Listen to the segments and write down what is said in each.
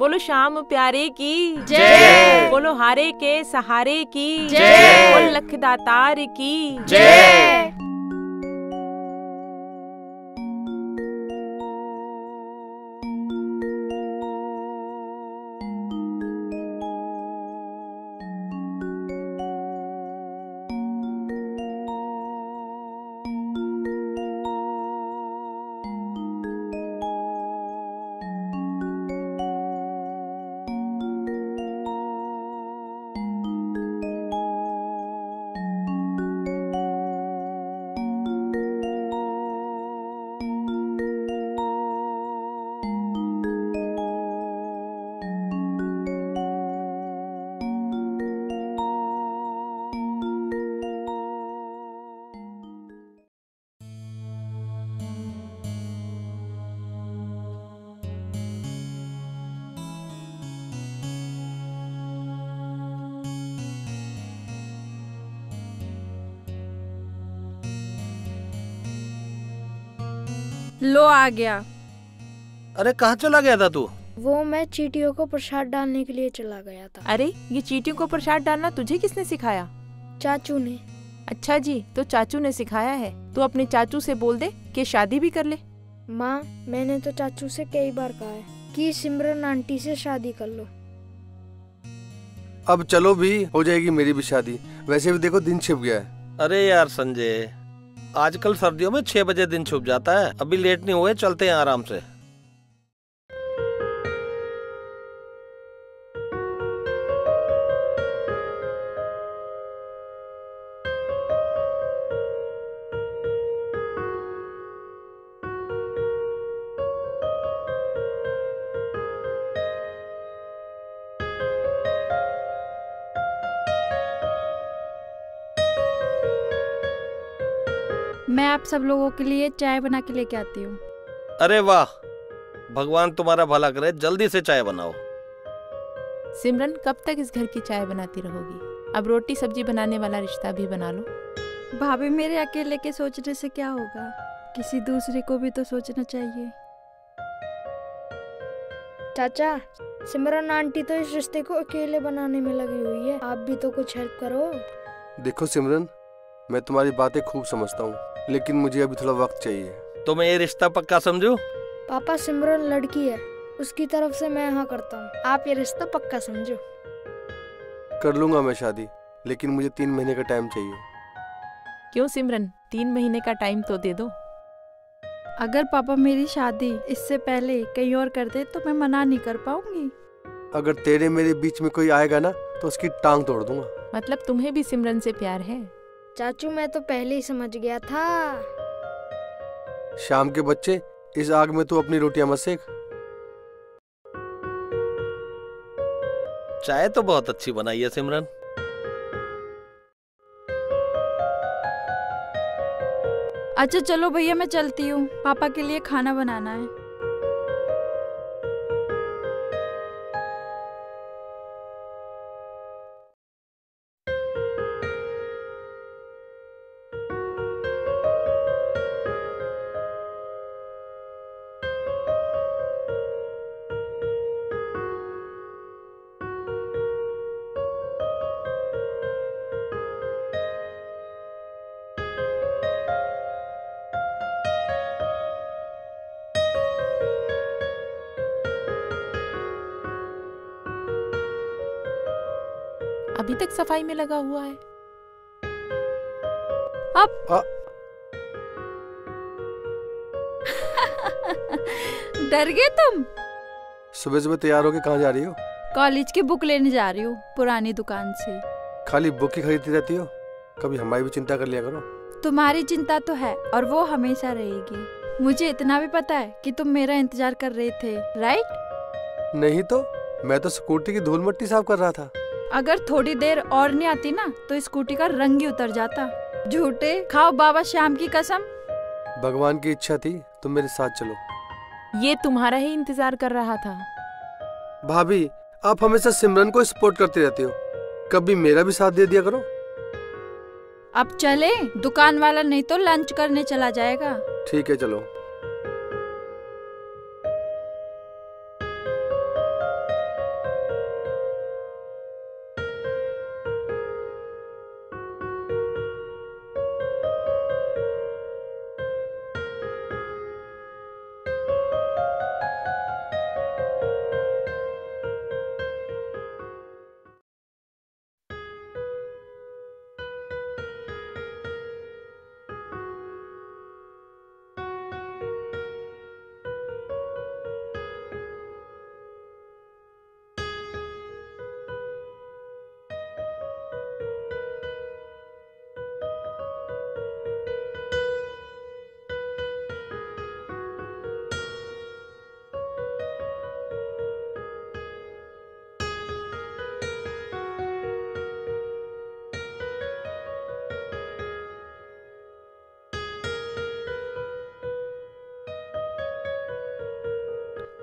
बोलो श्याम प्यारे की जय। बोलो हारे के सहारे की जय। बोलो लख दातार की जय। लो आ गया। अरे कहाँ चला गया था तू? वो मैं चींटियों को प्रसाद डालने के लिए चला गया था। अरे ये चींटियों को प्रसाद डालना तुझे किसने सिखाया? चाचू ने। अच्छा जी, तो चाचू ने सिखाया है तो अपने चाचू से बोल दे कि शादी भी कर ले। माँ, मैंने तो चाचू से कई बार कहा है कि सिमरन आंटी से शादी कर लो। अब चलो भी, हो जाएगी मेरी भी शादी। वैसे भी देखो दिन छिप गया है। अरे यार संजय, आजकल सर्दियों में 6 बजे दिन छुप जाता है। अभी लेट नहीं हुए, चलते हैं आराम से। मैं आप सब लोगों के लिए चाय बना के लेके आती हूँ। अरे वाह, भगवान तुम्हारा भला करे। जल्दी से चाय बनाओ। सिमरन, कब तक इस घर की चाय बनाती रहोगी? अब रोटी सब्जी बनाने वाला रिश्ता भी बना लो। भाभी, मेरे अकेले के सोचने से क्या होगा? किसी दूसरे को भी तो सोचना चाहिए। चाचा, सिमरन आंटी तो इस रिश्ते को अकेले बनाने में लगी हुई है, आप भी तो कुछ हेल्प करो। देखो सिमरन, मैं तुम्हारी बातें खूब समझता हूँ, लेकिन मुझे अभी थोड़ा वक्त चाहिए। तो मैं ये रिश्ता पक्का समझूं? पापा, सिमरन लड़की है, उसकी तरफ से मैं हाँ करता हूँ। आप ये रिश्ता पक्का समझो। कर लूंगा मैं शादी, लेकिन मुझे 3 महीने का टाइम चाहिए। क्यों सिमरन, 3 महीने का टाइम तो दे दो। अगर पापा मेरी शादी इससे पहले कहीं और कर दे तो मैं मना नहीं कर पाऊंगी। अगर तेरे मेरे बीच में कोई आएगा ना तो उसकी टांग तोड़ दूंगा। मतलब तुम्हें भी सिमरन से प्यार है? चाचू, मैं तो पहले ही समझ गया था। शाम के बच्चे, इस आग में तू अपनी रोटियां मत सेक। चाय तो बहुत अच्छी बनाई है सिमरन। अच्छा चलो भैया, मैं चलती हूँ, पापा के लिए खाना बनाना है। अभी तक सफाई में लगा हुआ है। अब डर गए तुम? सुबह सुबह तैयार होके कहाँ जा रही हो? कॉलेज की बुक लेने जा रही हूँ, पुरानी दुकान से। खाली बुक ही खरीदती रहती हो, कभी हमारी भी चिंता कर लिया करो। तुम्हारी चिंता तो है और वो हमेशा रहेगी। मुझे इतना भी पता है कि तुम मेरा इंतजार कर रहे थे, राइट? नहीं तो, मैं तो स्कूटी की धूल मिट्टी साफ कर रहा था। अगर थोड़ी देर और नहीं आती ना तो स्कूटी का रंग ही उतर जाता। झूठे, खाओ बाबा श्याम की कसम। भगवान की इच्छा थी तुम मेरे साथ चलो। ये तुम्हारा ही इंतजार कर रहा था। भाभी, आप हमेशा सिमरन को सपोर्ट करती रहती हो, कभी मेरा भी साथ दे दिया करो। अब चले, दुकान वाला नहीं तो लंच करने चला जाएगा। ठीक है, चलो।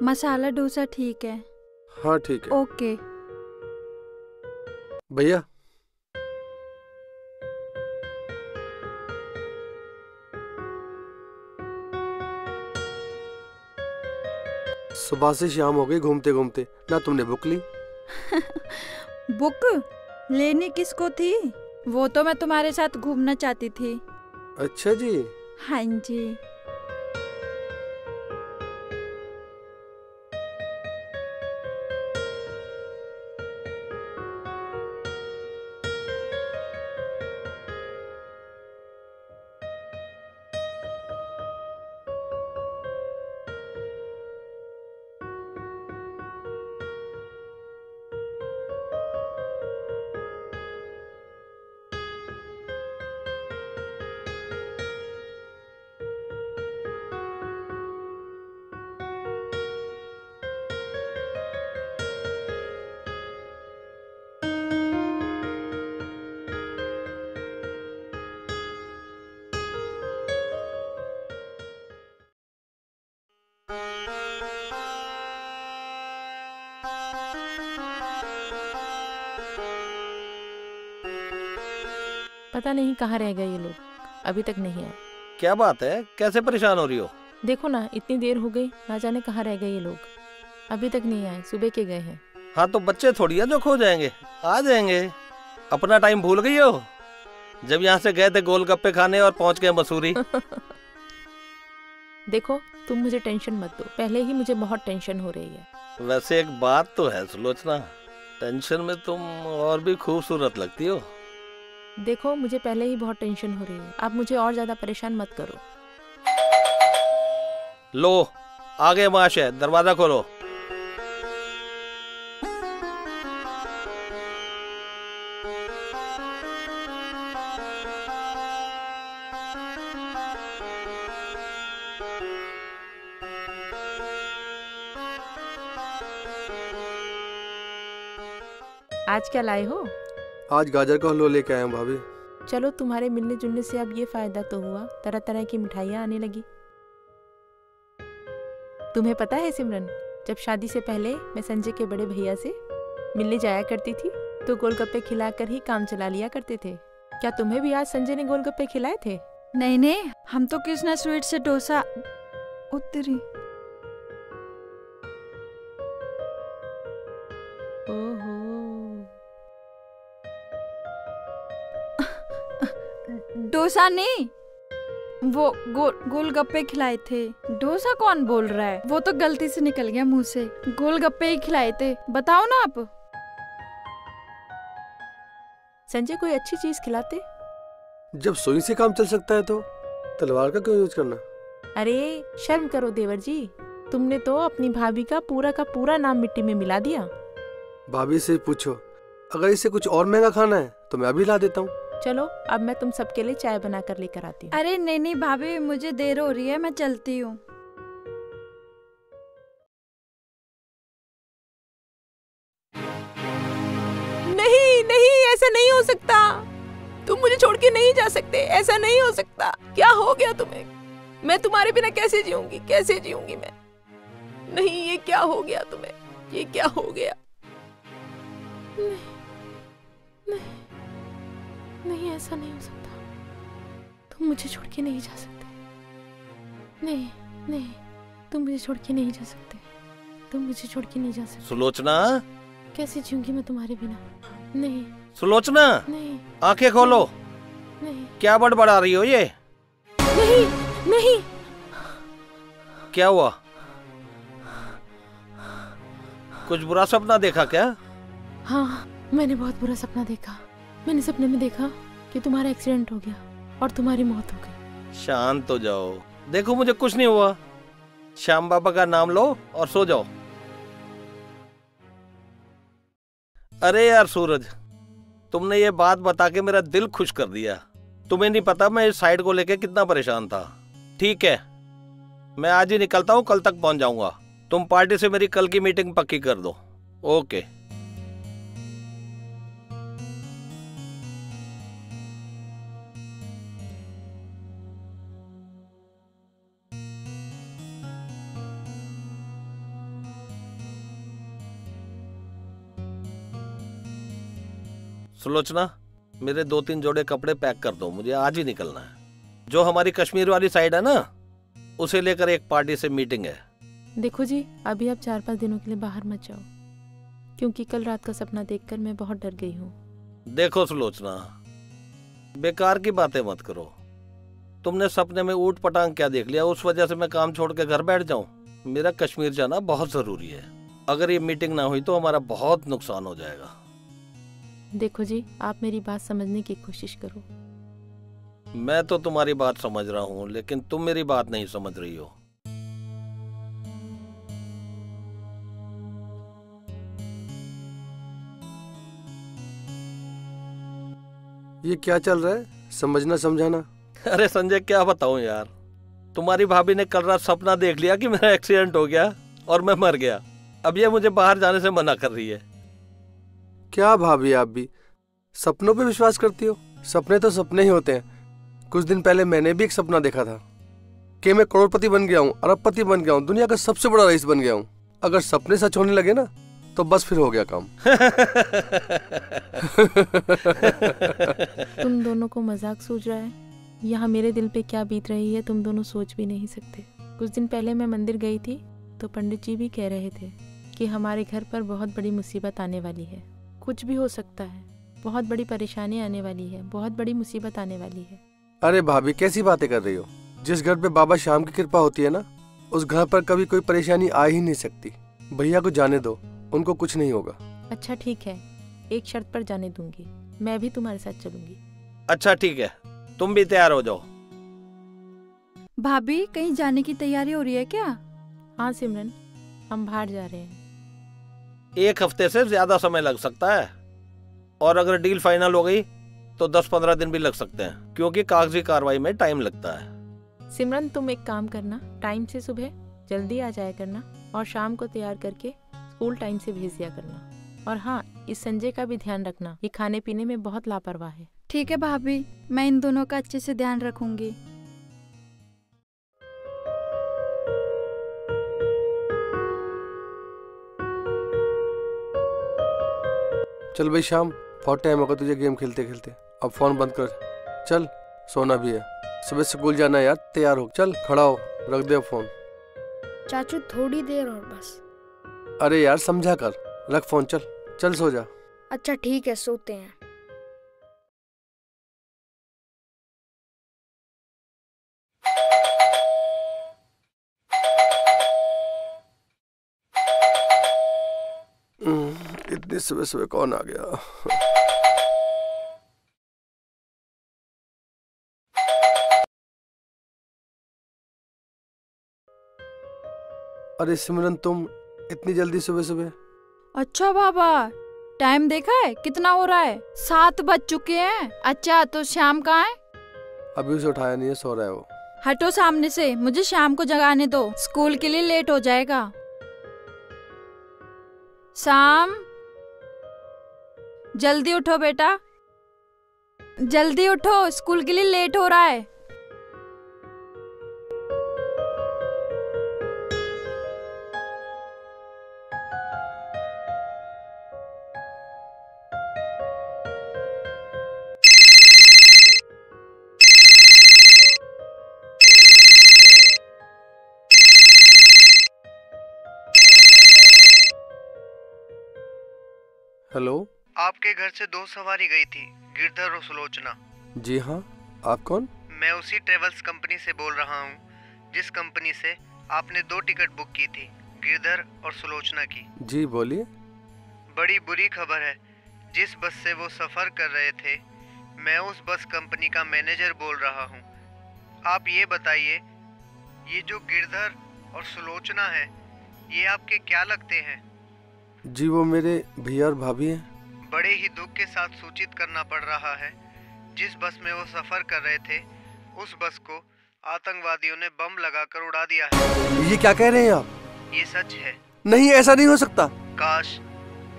मसाला डोसा ठीक है। हाँ ठीक है। ओके। भैया सुबह से शाम हो गई घूमते घूमते, ना तुमने बुक ली। बुक लेनी किसको थी? वो तो मैं तुम्हारे साथ घूमना चाहती थी। अच्छा जी। हाँ जी। पता नहीं कहाँ रह गए ये लोग, अभी तक नहीं आए। क्या बात है, कैसे परेशान हो रही हो? देखो ना, इतनी देर हो गई, ना जाने कहाँ रह गए ये लोग, अभी तक नहीं आए, सुबह के गए हैं। हाँ तो बच्चे थोड़ी है जो खो जाएंगे, आ जाएंगे। अपना टाइम भूल गई हो जब यहाँ से गए थे गोलगप्पे खाने और पहुँच गए मसूरी। देखो तुम मुझे टेंशन मत दो, पहले ही मुझे बहुत टेंशन हो रही है। वैसे एक बात तो है सुलोचना, टेंशन में तुम और भी खूबसूरत लगती हो। देखो मुझे पहले ही बहुत टेंशन हो रही है, आप मुझे और ज्यादा परेशान मत करो। लो आ गए महाशय, दरवाजा खोलो। आज क्या लाए हो? आज गाजर का हलवा लेके आया हूँ भाभी। चलो, तुम्हारे मिलने जुलने से अब ये फायदा तो हुआ, तरह तरह की मिठाइयाँ आने लगी। तुम्हें पता है सिमरन, जब शादी से पहले मैं संजय के बड़े भैया से मिलने जाया करती थी तो गोलगप्पे खिलाकर ही काम चला लिया करते थे। क्या तुम्हें भी आज संजय ने गोलगप्पे खिलाए थे? नहीं नहीं, हम तो कृष्णा स्वीट से डोसा उतरी। ओहो, डोसा नहीं, वो गोलगप्पे खिलाए थे। डोसा कौन बोल रहा है? वो तो गलती से निकल गया मुंह से। गोलगप्पे ही खिलाए थे। बताओ ना आप। संजय कोई अच्छी चीज खिलाते। जब सुई से काम चल सकता है तो तलवार का क्यों यूज करना? अरे शर्म करो देवर जी, तुमने तो अपनी भाभी का पूरा नाम मिट्टी में मिला दिया। भाभी से पूछो, अगर इसे कुछ और महंगा खाना है तो मैं अभी ला देता हूँ। चलो अब मैं तुम सबके लिए चाय बना कर लेकर आती हूँ। अरे नहीं नहीं भाभी, मुझे देर हो रही है, मैं चलती हूँ। नहीं नहीं, ऐसा नहीं हो सकता, तुम मुझे छोड़ के नहीं जा सकते, ऐसा नहीं हो सकता। क्या हो गया तुम्हें? मैं तुम्हारे बिना कैसे जीऊंगी, कैसे जीऊंगी मैं? नहीं, ये क्या हो गया तुम्हें? ये क्या हो गया? नहीं नहीं नहीं, ऐसा नहीं हो सकता, तुम मुझे छोड़ के नहीं जा सकते। नहीं नहीं, तुम मुझे छोड़ के नहीं जा सकते, तुम मुझे छोड़ के नहीं जा सकते। सुलोचना, कैसे जीऊंगी मैं तुम्हारे बिना? नहीं सुलोचना, नहीं आंखें खोलो। नहीं क्या बड़बड़ा रही हो ये? नहीं नहीं। क्या हुआ? कुछ बुरा सपना देखा क्या? हाँ, मैंने बहुत बुरा सपना देखा। मैंने सपने में देखा कि तुम्हारा एक्सीडेंट हो गया और तुम्हारी मौत हो गई। शांत हो जाओ, देखो मुझे कुछ नहीं हुआ। श्याम बाबा का नाम लो और सो जाओ। अरे यार सूरज, तुमने ये बात बता के मेरा दिल खुश कर दिया। तुम्हें नहीं पता मैं इस साइड को लेके कितना परेशान था। ठीक है, मैं आज ही निकलता हूँ, कल तक पहुंच जाऊंगा। तुम पार्टी से मेरी कल की मीटिंग पक्की कर दो। ओके। सुलोचना, मेरे 2-3 जोड़े कपड़े पैक कर दो, मुझे आज ही निकलना है। जो हमारी कश्मीर वाली साइड है ना, उसे लेकर एक पार्टी से मीटिंग है। देखो जी, अभी आप 4-5 दिनों के लिए बाहर मत जाओ, क्योंकि कल रात का सपना देखकर मैं बहुत डर गई हूँ। देखो सुलोचना, बेकार की बातें मत करो। तुमने सपने में ऊट पटांग क्या देख लिया, उस वजह से मैं काम छोड़ के घर बैठ जाऊं? मेरा कश्मीर जाना बहुत जरूरी है। अगर ये मीटिंग ना हुई तो हमारा बहुत नुकसान हो जाएगा। देखो जी, आप मेरी बात समझने की कोशिश करो। मैं तो तुम्हारी बात समझ रहा हूँ, लेकिन तुम मेरी बात नहीं समझ रही हो। ये क्या चल रहा है, समझना समझाना? अरे संजय, क्या बताऊं यार, तुम्हारी भाभी ने कल रात सपना देख लिया कि मेरा एक्सीडेंट हो गया और मैं मर गया। अब ये मुझे बाहर जाने से मना कर रही है। क्या भाभी, आप भी सपनों पे विश्वास करती हो? सपने तो सपने ही होते हैं। कुछ दिन पहले मैंने भी एक सपना देखा था कि मैं करोड़पति बन गया हूँ, अरबपति बन गया हूँ, दुनिया का सबसे बड़ा रईस बन गया हूँ। अगर सपने सच होने लगे ना तो बस फिर हो गया काम। तुम दोनों को मजाक सूझ रहा है? यहाँ मेरे दिल पे क्या बीत रही है तुम दोनों सोच भी नहीं सकते। कुछ दिन पहले मैं मंदिर गई थी तो पंडित जी भी कह रहे थे कि हमारे घर पर बहुत बड़ी मुसीबत आने वाली है। कुछ भी हो सकता है, बहुत बड़ी परेशानी आने वाली है, बहुत बड़ी मुसीबत आने वाली है। अरे भाभी, कैसी बातें कर रही हो? जिस घर पे बाबा श्याम की कृपा होती है ना, उस घर पर कभी कोई परेशानी आ ही नहीं सकती। भैया को जाने दो, उनको कुछ नहीं होगा। अच्छा ठीक है, एक शर्त पर जाने दूंगी, मैं भी तुम्हारे साथ चलूंगी। अच्छा ठीक है, तुम भी तैयार हो जाओ। भाभी, कहीं जाने की तैयारी हो रही है क्या? हाँ सिमरन, हम बाहर जा रहे हैं। 1 हफ्ते से ज्यादा समय लग सकता है, और अगर डील फाइनल हो गई तो 10-15 दिन भी लग सकते हैं, क्योंकि कागजी कार्रवाई में टाइम लगता है। सिमरन, तुम एक काम करना, टाइम से सुबह जल्दी आ जाया करना और शाम को तैयार करके स्कूल टाइम से भेज दिया करना। और हाँ, इस संजय का भी ध्यान रखना, ये खाने पीने में बहुत लापरवाह है। ठीक है भाभी, मैं इन दोनों का अच्छे से ध्यान रखूंगी। चल भाई श्याम, बहुत टाइम होगा तुझे गेम खेलते खेलते, अब फोन बंद कर। चल, सोना भी है, सुबह स्कूल जाना है यार, तैयार हो। चल खड़ा हो, रख दे फोन। चाचू थोड़ी देर और बस। अरे यार समझा कर, रख फोन, चल चल सो जा। अच्छा ठीक है, सोते हैं। इतनी सुबह सुबह कौन आ गया? अरे सिमरन, तुम इतनी जल्दी सुबह सुबह? अच्छा बाबा, टाइम देखा है कितना हो रहा है? 7 बज चुके हैं। अच्छा, तो श्याम कहाँ है? अभी उसे उठाया नहीं है, सो रहा है वो। हटो सामने से, मुझे शाम को जगाने दो, स्कूल के लिए लेट हो जाएगा। शाम, जल्दी उठो बेटा, जल्दी उठो, स्कूल के लिए लेट हो रहा है। हेलो, आपके घर से 2 सवारी गई थी, गिरधर और सुलोचना। जी हाँ, आप कौन? मैं उसी ट्रेवल्स कंपनी से बोल रहा हूँ जिस कंपनी से आपने 2 टिकट बुक की थी, गिरधर और सुलोचना की। जी बोलिए। बड़ी बुरी खबर है, जिस बस से वो सफर कर रहे थे, मैं उस बस कंपनी का मैनेजर बोल रहा हूँ। आप ये बताइए, ये जो गिरधर और सुलोचना है, ये आपके क्या लगते हैं? जी वो मेरे भैया और भाभी हैं। बड़े ही दुख के साथ सूचित करना पड़ रहा है, जिस बस में वो सफर कर रहे थे, उस बस को आतंकवादियों ने बम लगाकर उड़ा दिया है। ये क्या कह रहे हैं आप? ये सच है। नहीं, ऐसा नहीं हो सकता। काश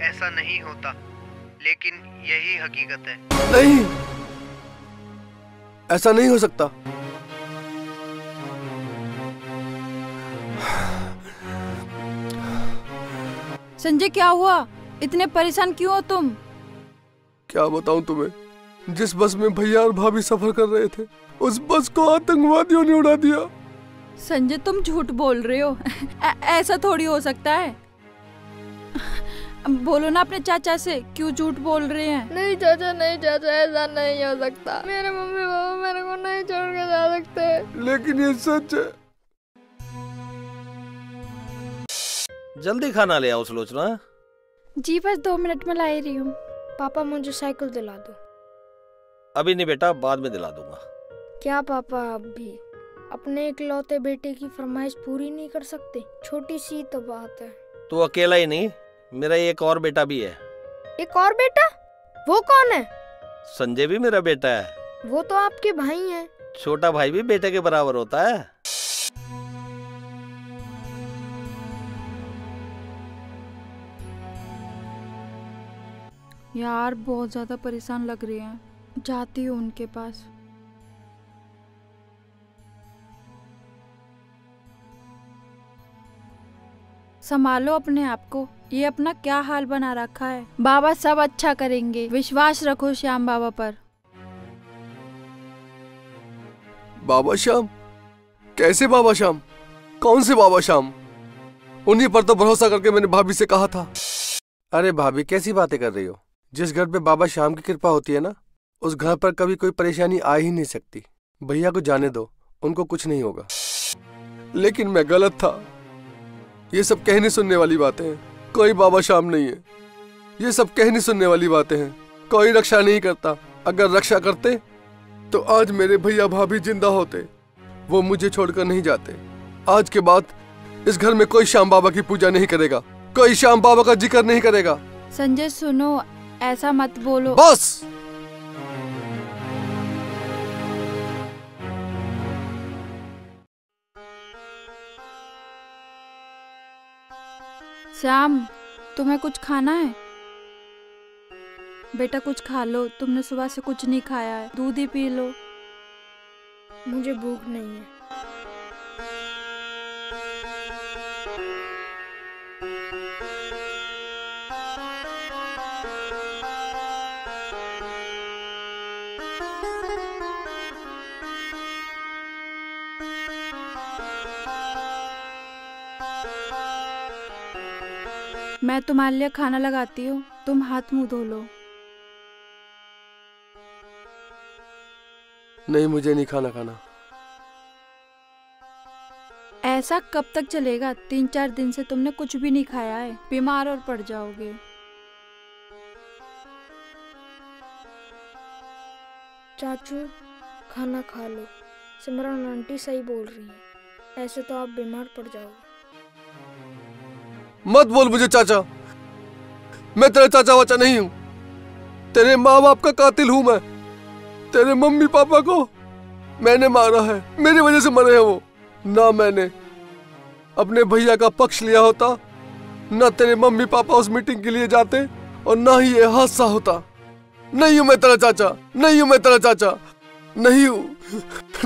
ऐसा नहीं होता, लेकिन यही हकीकत है। नहीं, ऐसा नहीं हो सकता। संजय, क्या हुआ? इतने परेशान क्यों हो तुम? क्या बताऊं तुम्हें, जिस बस में भैया और भाभी सफर कर रहे थे उस बस को आतंकवादियों ने उड़ा दिया। संजय तुम झूठ बोल रहे हो। ऐसा थोड़ी हो सकता है। बोलो ना अपने चाचा से, क्यों झूठ बोल रहे हैं? नहीं चाचा, नहीं चाचा, ऐसा नहीं हो सकता। मेरे मम्मी पापा मेरे को नहीं छोड़ के जा सकते। लेकिन ये सच है। जल्दी खाना ले आओ सुलोचना। जी बस 2 मिनट में ला ही रही हूँ। पापा मुझे साइकिल दिला दो। अभी नहीं बेटा, बाद में दिला दूंगा। क्या पापा आप भी अपने इकलौते बेटे की फरमाइश पूरी नहीं कर सकते? छोटी सी तो बात है। तू अकेला ही नहीं, मेरा एक और बेटा भी है। एक और बेटा? वो कौन है? संजय भी मेरा बेटा है। वो तो आपके भाई हैं। छोटा भाई भी बेटे के बराबर होता है। यार बहुत ज्यादा परेशान लग रहे हैं, जाती हूँ उनके पास। संभालो अपने आप को, ये अपना क्या हाल बना रखा है। बाबा सब अच्छा करेंगे, विश्वास रखो श्याम बाबा पर। बाबा श्याम? कैसे बाबा श्याम? कौन से बाबा श्याम? उन्हीं पर तो भरोसा करके मैंने भाभी से कहा था। अरे भाभी कैसी बातें कर रही हो? जिस घर पे बाबा श्याम की कृपा होती है ना, उस घर पर कभी कोई परेशानी आ ही नहीं सकती। भैया को जाने दो, उनको कुछ नहीं होगा। लेकिन मैं गलत था। ये सब कहने सुनने वाली बातें हैं। कोई बाबा श्याम नहीं है। ये सब कहने सुनने वाली बातें हैं। कोई रक्षा नहीं करता। अगर रक्षा करते तो आज मेरे भैया भाभी जिंदा होते। वो मुझे छोड़कर नहीं जाते। आज के बाद इस घर में कोई श्याम बाबा की पूजा नहीं करेगा, कोई श्याम बाबा का जिक्र नहीं करेगा। संजय सुनो, ऐसा मत बोलो। बस। श्याम तुम्हें कुछ खाना है? बेटा कुछ खा लो, तुमने सुबह से कुछ नहीं खाया है, दूध ही पी लो। मुझे भूख नहीं है। मैं तुम्हारे लिए खाना लगाती हूँ, तुम हाथ मुंह धो लो। नहीं, मुझे नहीं खाना खाना। ऐसा कब तक चलेगा? 3-4 दिन से तुमने कुछ भी नहीं खाया है, बीमार और पड़ जाओगे। चाचू खाना खा लो, सिमरन आंटी सही बोल रही है। ऐसे तो आप बीमार पड़ जाओगे। मत बोल मुझे चाचा। मैं तेरा चाचा वाचा नहीं हूं। तेरे माँ बाप का कातिल हूं मैं। तेरे मम्मी पापा को मैंने मारा है, मेरी वजह से मरे हैं वो। ना मैंने अपने भैया का पक्ष लिया होता, ना तेरे मम्मी पापा उस मीटिंग के लिए जाते, और ना ही ये हादसा होता। नहीं हूं मैं तेरा चाचा, नहीं हूं मैं तेरा चाचा, नहीं हूं,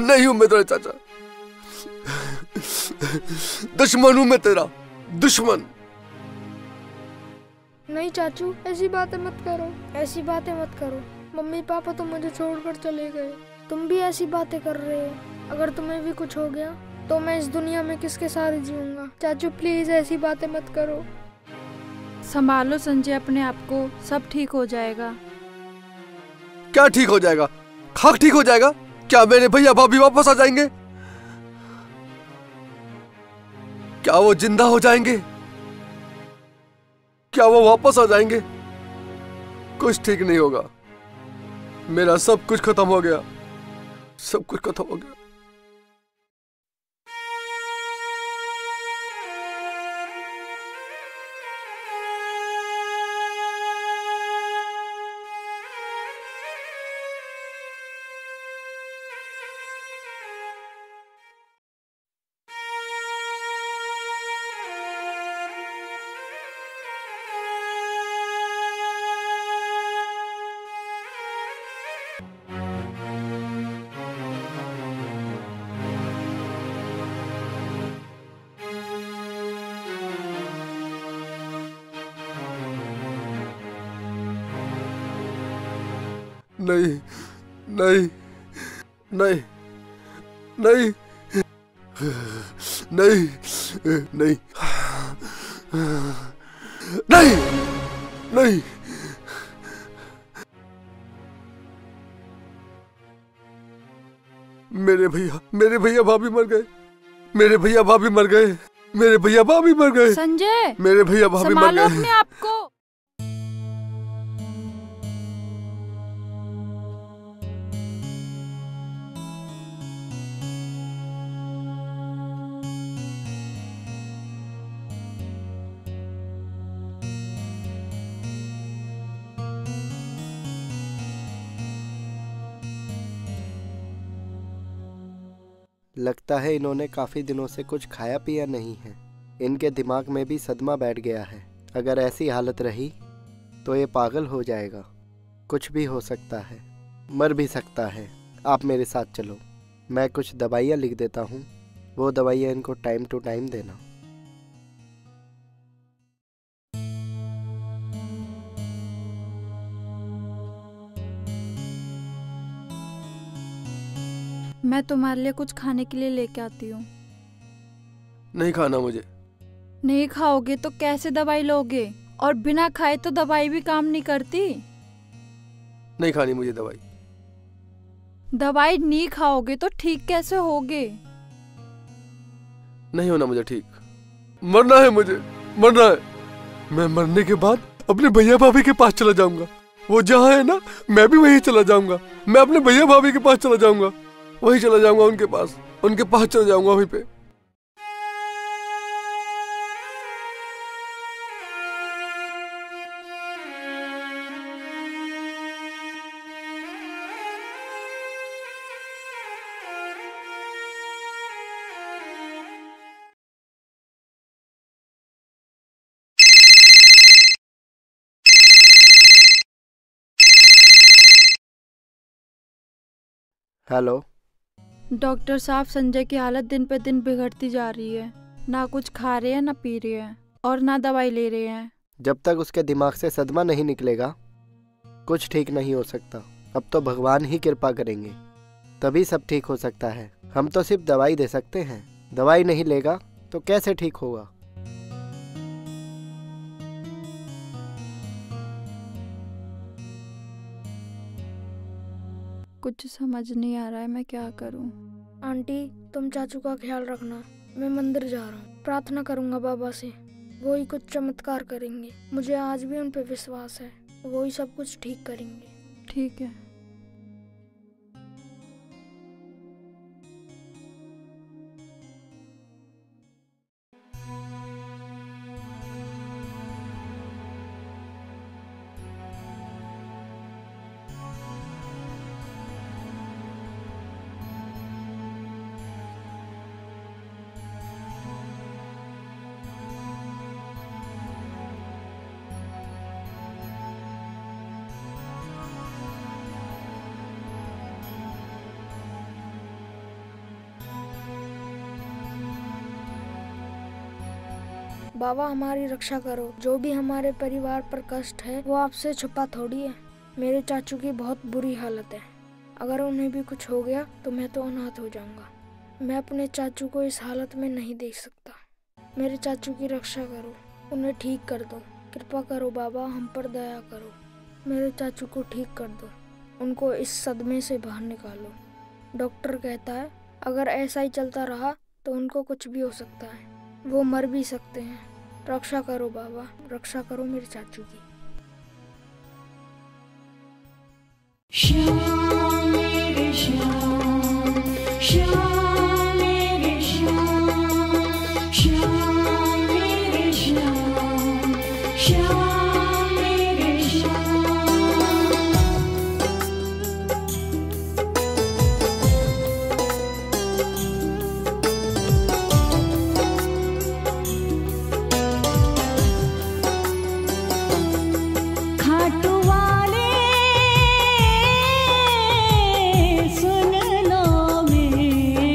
नहीं हूं मैं तेरा चाचा। दुश्मन हूं मैं तेरा, दुश्मन। नहीं चाचू, ऐसी बातें मत करो, ऐसी बातें मत करो। मम्मी पापा तो मुझे छोड़कर चले गए, तुम भी ऐसी बातें कर रहे हो। अगर तुम्हें भी कुछ हो गया तो मैं इस दुनिया में किसके साथ जीऊंगा? चाचू प्लीज ऐसी बातें मत करो। संभालो संजय अपने आप को, सब ठीक हो जाएगा। क्या ठीक हो जाएगा? खाक ठीक हो जाएगा? क्या मेरे भैया भाभी वापस आ जाएंगे? क्या वो जिंदा हो जाएंगे? क्या वो वापस आ जाएंगे? कुछ ठीक नहीं होगा। मेरा सब कुछ खत्म हो गया, सब कुछ खत्म हो गया। नहीं नहीं नहीं नहीं नहीं नहीं नहीं नहीं। मेरे भैया भाभी मर गए। मेरे भैया भाभी मर गए। मेरे भैया भाभी मर गए। संजय, मेरे भैया भाभी मर संभालो गए। अपने आप को। लगता है इन्होंने काफ़ी दिनों से कुछ खाया पिया नहीं है। इनके दिमाग में भी सदमा बैठ गया है। अगर ऐसी हालत रही तो ये पागल हो जाएगा। कुछ भी हो सकता है, मर भी सकता है। आप मेरे साथ चलो, मैं कुछ दवाइयाँ लिख देता हूँ। वो दवाइयाँ इनको टाइम टू टाइम देना। मैं तुम्हारे लिए कुछ खाने के लिए लेके आती हूँ। नहीं खाना मुझे। नहीं खाओगे तो कैसे दवाई लोगे? और बिना खाए तो दवाई भी काम नहीं करती। नहीं खानी मुझे दवाई। दवाई नहीं खाओगे तो ठीक कैसे होगे? नहीं होना मुझे ठीक। मरना है मुझे, मरना है। मैं मरने के बाद अपने भैया भाभी के पास चला जाऊंगा। वो जहाँ है ना, मैं भी वहीं चला जाऊंगा। मैं अपने भैया भाभी के पास चला जाऊंगा, वहीं चला जाऊंगा उनके पास चला जाऊंगा वहीं पे। हेलो डॉक्टर साहब, संजय की हालत दिन पे दिन बिगड़ती जा रही है। ना कुछ खा रहे हैं, ना पी रहे हैं, और ना दवाई ले रहे हैं। जब तक उसके दिमाग से सदमा नहीं निकलेगा कुछ ठीक नहीं हो सकता। अब तो भगवान ही कृपा करेंगे, तभी सब ठीक हो सकता है। हम तो सिर्फ दवाई दे सकते हैं। दवाई नहीं लेगा तो कैसे ठीक होगा? कुछ समझ नहीं आ रहा है, मैं क्या करूं? आंटी, तुम चाचू का ख्याल रखना। मैं मंदिर जा रहा हूँ, प्रार्थना करूंगा बाबा से। वो ही कुछ चमत्कार करेंगे। मुझे आज भी उन पे विश्वास है। वो ही सब कुछ ठीक करेंगे। ठीक है। बाबा, हमारी रक्षा करो। जो भी हमारे परिवार पर कष्ट है वो आपसे छुपा थोड़ी है। मेरे चाचू की बहुत बुरी हालत है। अगर उन्हें भी कुछ हो गया तो मैं तो अनाथ हो जाऊंगा। मैं अपने चाचू को इस हालत में नहीं देख सकता। मेरे चाचू की रक्षा करो, उन्हें ठीक कर दो। कृपा करो बाबा, हम पर दया करो। मेरे चाचू को ठीक कर दो, उनको इस सदमे से बाहर निकालो। डॉक्टर कहता है अगर ऐसा ही चलता रहा तो उनको कुछ भी हो सकता है, वो मर भी सकते हैं। रक्षा करो बाबा, रक्षा करो मेरे चाचू की। श्याम मेरे श्याम, श्याम मेरे श्याम, श्याम मेरे श्याम, श्याम मेरे श्याम। खाटू वाले सुन लो मेरी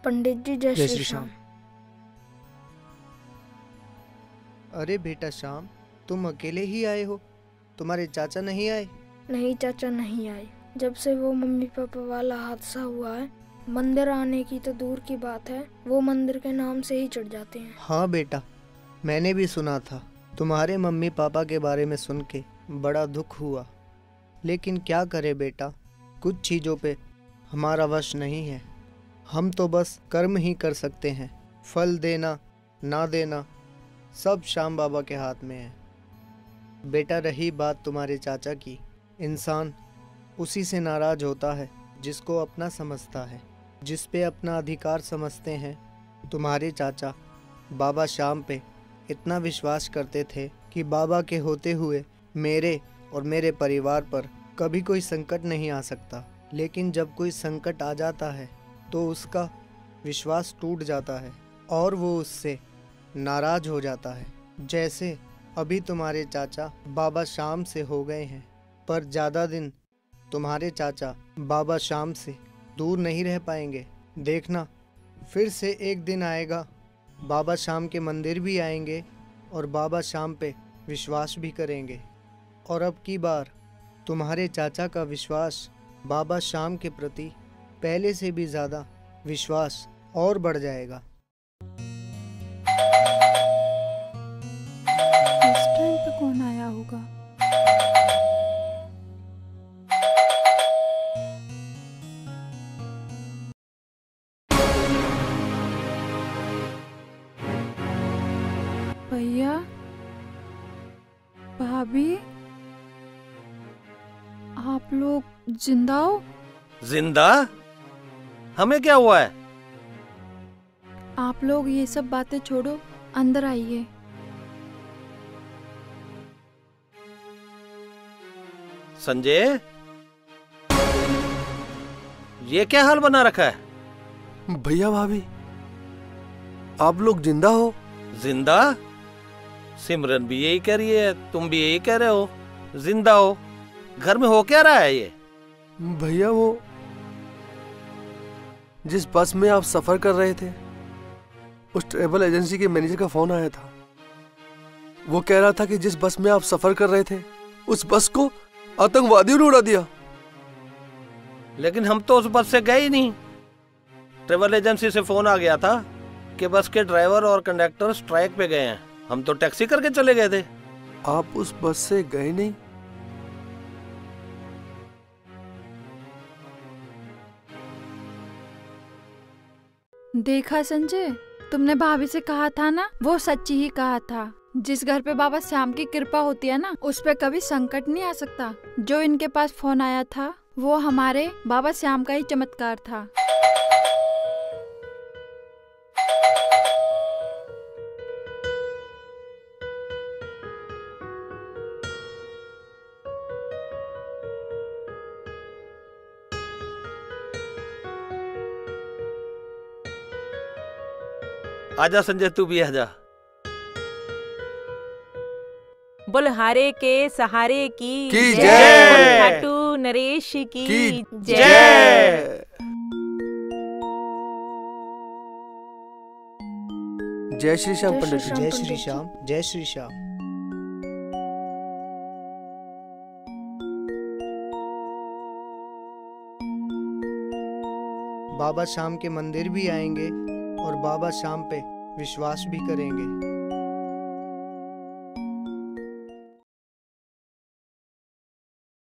पंडित जी जय जय श्री श्री श्याम। अरे बेटा श्याम, तुम अकेले ही आए हो? तुम्हारे चाचा नहीं आए? नहीं चाचा नहीं आए। जब से वो मम्मी पापा वाला हादसा हुआ है, मंदिर आने की तो दूर की बात है, वो मंदिर के नाम से ही चढ़ जाते हैं। हाँ बेटा, मैंने भी सुना था। तुम्हारे मम्मी पापा के बारे में सुन के बड़ा दुख हुआ। लेकिन क्या करे बेटा, कुछ चीज़ों पे हमारा वश नहीं है। हम तो बस कर्म ही कर सकते हैं। फल देना ना देना सब श्याम बाबा के हाथ में है। बेटा रही बात तुम्हारे चाचा की, इंसान उसी से नाराज होता है जिसको अपना समझता है, जिस पे अपना अधिकार समझते हैं। तुम्हारे चाचा बाबा श्याम पे इतना विश्वास करते थे कि बाबा के होते हुए मेरे और मेरे परिवार पर कभी कोई संकट नहीं आ सकता। लेकिन जब कोई संकट आ जाता है तो उसका विश्वास टूट जाता है और वो उससे नाराज हो जाता है। जैसे अभी तुम्हारे चाचा बाबा श्याम से हो गए हैं, पर ज़्यादा दिन तुम्हारे चाचा बाबा श्याम से दूर नहीं रह पाएंगे। देखना, फिर से एक दिन आएगा, बाबा श्याम के मंदिर भी आएंगे और बाबा श्याम पे विश्वास भी करेंगे। और अब की बार तुम्हारे चाचा का विश्वास बाबा श्याम के प्रति पहले से भी ज़्यादा विश्वास और बढ़ जाएगा। इस टाइम पे कौन आया होगा? भैया, भाभी, आप लोग जिंदा हो? जिंदा? हमें क्या हुआ है? आप लोग ये सब बातें छोड़ो, अंदर आइए। संजय, ये क्या हाल बना रखा है? भैया भाभी, आप लोग जिंदा हो? जिंदा? सिमरन भी यही कह रही है, तुम भी यही कह रहे हो, जिंदा हो। घर में हो क्या रहा है ये? भैया वो जिस बस में आप सफर कर रहे थे, उस ट्रेवल एजेंसी के मैनेजर का फोन आया था। वो कह रहा था कि जिस बस में आप सफर कर रहे थे, उस बस को आतंकवादियों ने उड़ा दिया। लेकिन हम तो उस बस से गए ही नहीं। ट्रेवल एजेंसी से फोन आ गया था कि बस के ड्राइवर और कंडक्टर स्ट्राइक पे गए हैं। हम तो टैक्सी करके चले गए थे। आप उस बस से गए नहीं? देखा संजय, तुमने भाभी से कहा था ना, वो सच्ची ही कहा था। जिस घर पे बाबा श्याम की कृपा होती है ना, उस पे कभी संकट नहीं आ सकता। जो इनके पास फोन आया था, वो हमारे बाबा श्याम का ही चमत्कार था। आजा संजय, तू भी आजा। बुलहारे के सहारे की जय। खाटू नरेश की जय। जय श्री श्याम पंडित जी। जय श्री श्याम, जय श्री श्याम। बाबा श्याम के मंदिर भी आएंगे और बाबा श्याम पे विश्वास भी करेंगे।